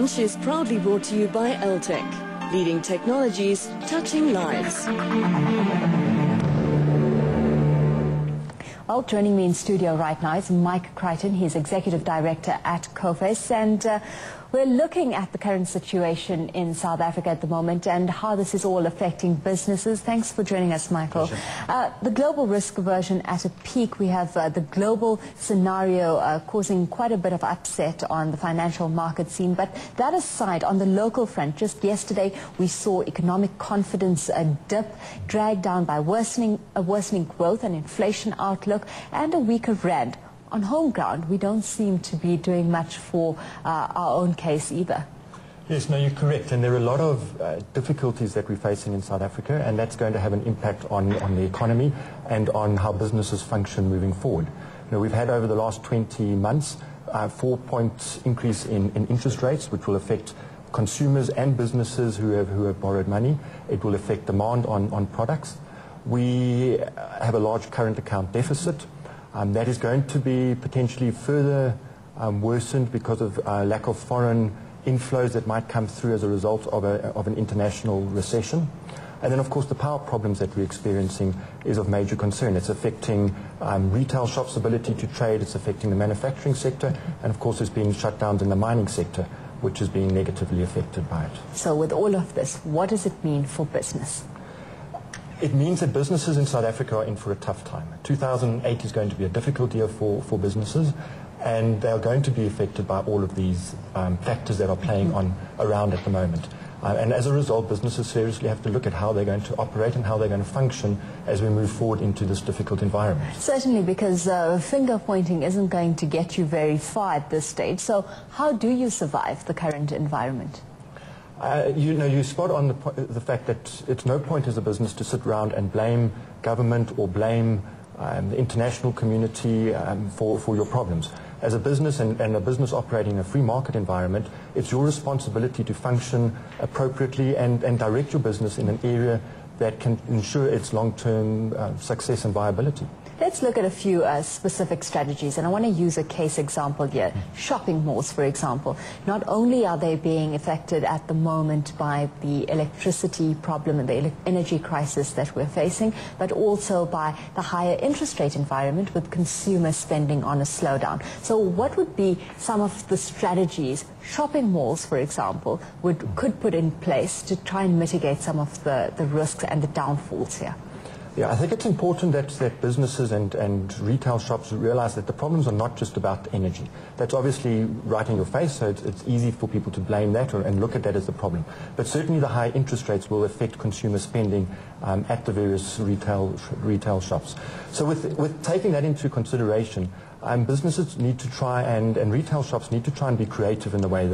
Lunch is proudly brought to you by LTech, leading technologies, touching lives. Well, joining me in studio right now is Mike Creighton. He's Executive Director at COFACE, and we're looking at the current situation in South Africa at the moment and how this is all affecting businesses. Thanks for joining us, Michael. The global risk aversion at a peak. We have the global scenario causing quite a bit of upset on the financial market scene. But that aside, on the local front, just yesterday we saw economic confidence dip, dragged down by worsening growth and inflation outlook and a weaker rand. On home ground, we don't seem to be doing much for our own case either. Yes, no, you're correct. And there are a lot of difficulties that we're facing in South Africa, and that's going to have an impact on the economy and on how businesses function moving forward. You know, we've had over the last 20 months a 4-point increase in interest rates, which will affect consumers and businesses who have borrowed money. It will affect demand on products. We have a large current account deficit. That is going to be potentially further worsened because of lack of foreign inflows that might come through as a result of an international recession. And then, of course, the power problems that we're experiencing is of major concern. It's affecting retail shops' ability to trade. It's affecting the manufacturing sector. And, of course, there's been shutdowns in the mining sector, which is being negatively affected by it. So with all of this, what does it mean for business? It means that businesses in South Africa are in for a tough time. 2008 is going to be a difficult year for businesses, and they are going to be affected by all of these factors that are playing around at the moment. And as a result, businesses seriously have to look at how they're going to operate and how they're going to function as we move forward into this difficult environment. Certainly, because finger pointing isn't going to get you very far at this stage. So how do you survive the current environment? You spot on the fact that it's no point as a business to sit around and blame government or blame the international community for your problems. As a business and a business operating in a free market environment, it's your responsibility to function appropriately and direct your business in an area that can ensure its long-term success and viability. Let's look at a few specific strategies, and I want to use a case example here. Shopping malls, for example. Not only are they being affected at the moment by the electricity problem and the energy crisis that we're facing, but also by the higher interest rate environment with consumer spending on a slowdown. So what would be some of the strategies shopping malls, for example, could put in place to try and mitigate some of the risks and the downfalls here? Yeah, I think it's important that businesses and retail shops realize that the problems are not just about energy. That's obviously right in your face, so it's easy for people to blame that and look at that as the problem. But certainly the high interest rates will affect consumer spending at the various retail shops. So with taking that into consideration, businesses need to try and retail shops need to try and be creative in the way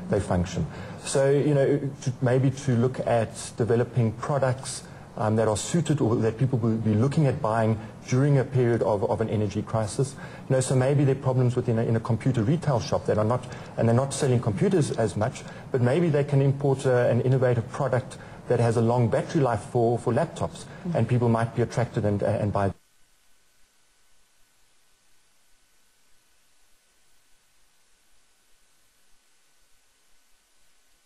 they function. So, you know, maybe to look at developing products that are suited or that people will be looking at buying during a period of an energy crisis. You know, so maybe there are problems within in a computer retail shop that are not, and they're not selling computers as much, but maybe they can import an innovative product that has a long battery life for laptops, and people might be attracted and buy.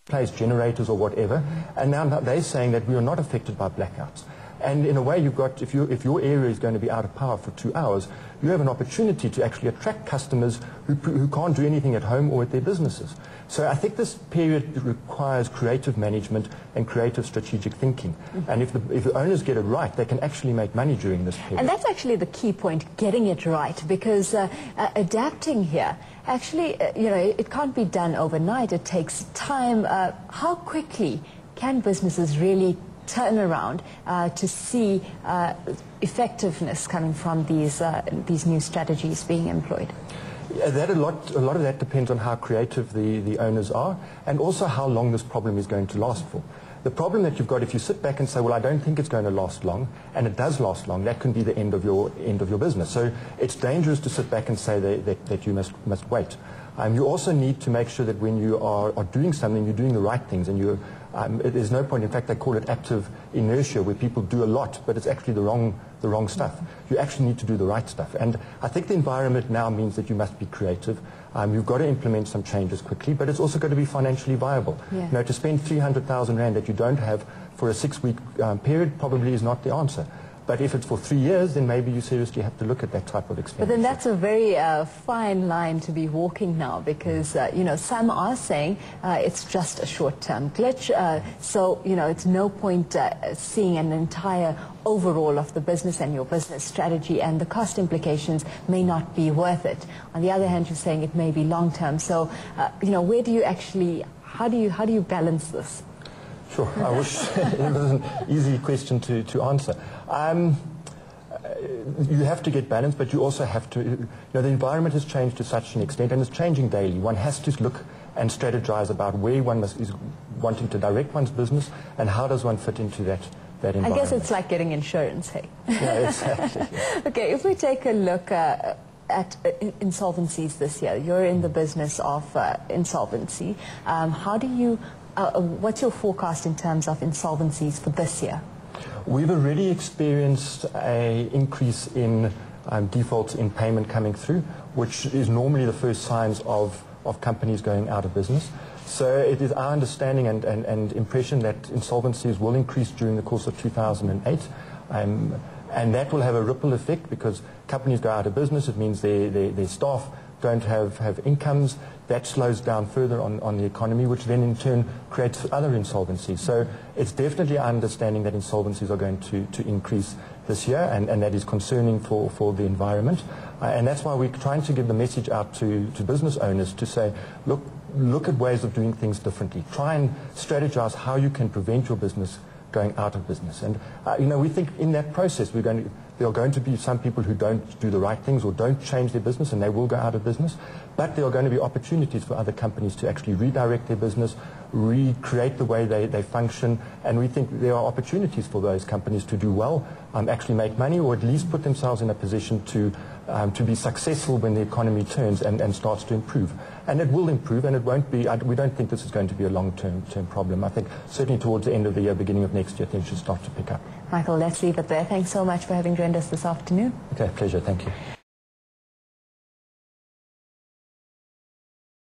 Place generators or whatever, and now they're saying that we are not affected by blackouts. And in a way, you've got, if your area is going to be out of power for 2 hours, you have an opportunity to actually attract customers who can't do anything at home or at their businesses. So I think this period requires creative management and creative strategic thinking. And if the owners get it right, they can actually make money during this period. And that's actually the key point, getting it right, because adapting here, actually, you know, it can't be done overnight. It takes time. How quickly can businesses really turn around to see effectiveness coming from these new strategies being employed? A lot of that depends on how creative the owners are, and also how long this problem is going to last for. The problem that you've got, if you sit back and say, well, I don't think it's going to last long, and it does last long, that can be the end of your business. So it's dangerous to sit back and say that you must wait. You also need to make sure that when you are doing something, you're doing the right things, and there's no point. In fact, they call it active inertia, where people do a lot, but it's actually the wrong the wrong stuff. You actually need to do the right stuff. And I think the environment now means that you must be creative. You've got to implement some changes quickly, but it's also got to be financially viable. Yeah. You know, to spend 300,000 Rand that you don't have for a 6-week period probably is not the answer. But if it's for 3 years, then maybe you seriously have to look at that type of expenditure. But then that's a very fine line to be walking now, because, you know, some are saying it's just a short-term glitch. So, you know, it's no point seeing an entire overall of the business and your business strategy, and the cost implications may not be worth it. On the other hand, you're saying it may be long-term. So, you know, where do you actually, how do you balance this? Sure. I wish it was an easy question to answer. You have to get balance, but you also have to, you know, the environment has changed to such an extent, and it's changing daily. One has to look and strategize about where one is wanting to direct one's business, and how does one fit into that environment. I guess it's like getting insurance, hey? Yeah, exactly. Okay, if we take a look at insolvencies this year, you're in the business of insolvency. How do you, what's your forecast in terms of insolvencies for this year? We've already experienced an increase in defaults in payment coming through, which is normally the first signs of companies going out of business. So it is our understanding and impression that insolvencies will increase during the course of 2008. And that will have a ripple effect, because companies go out of business. It means their staff don't have incomes. That slows down further on the economy, which then in turn creates other insolvencies. So it's definitely our understanding that insolvencies are going to increase this year, and that is concerning for the environment. And that's why we're trying to give the message out to business owners to say, look at ways of doing things differently. Try and strategize how you can prevent your business going out of business. And you know, we think in that process there are going to be some people who don't do the right things or don't change their business, and they will go out of business. But there are going to be opportunities for other companies to actually redirect their business, recreate the way they function, and we think there are opportunities for those companies to do well, actually make money, or at least put themselves in a position to be successful when the economy turns and starts to improve. And it will improve, and it won't be, we don't think this is going to be a long-term problem. I think certainly towards the end of the year, beginning of next year, things should start to pick up. Michael, let's leave it there. Thanks so much for having joined us this afternoon. Okay, pleasure. Thank you.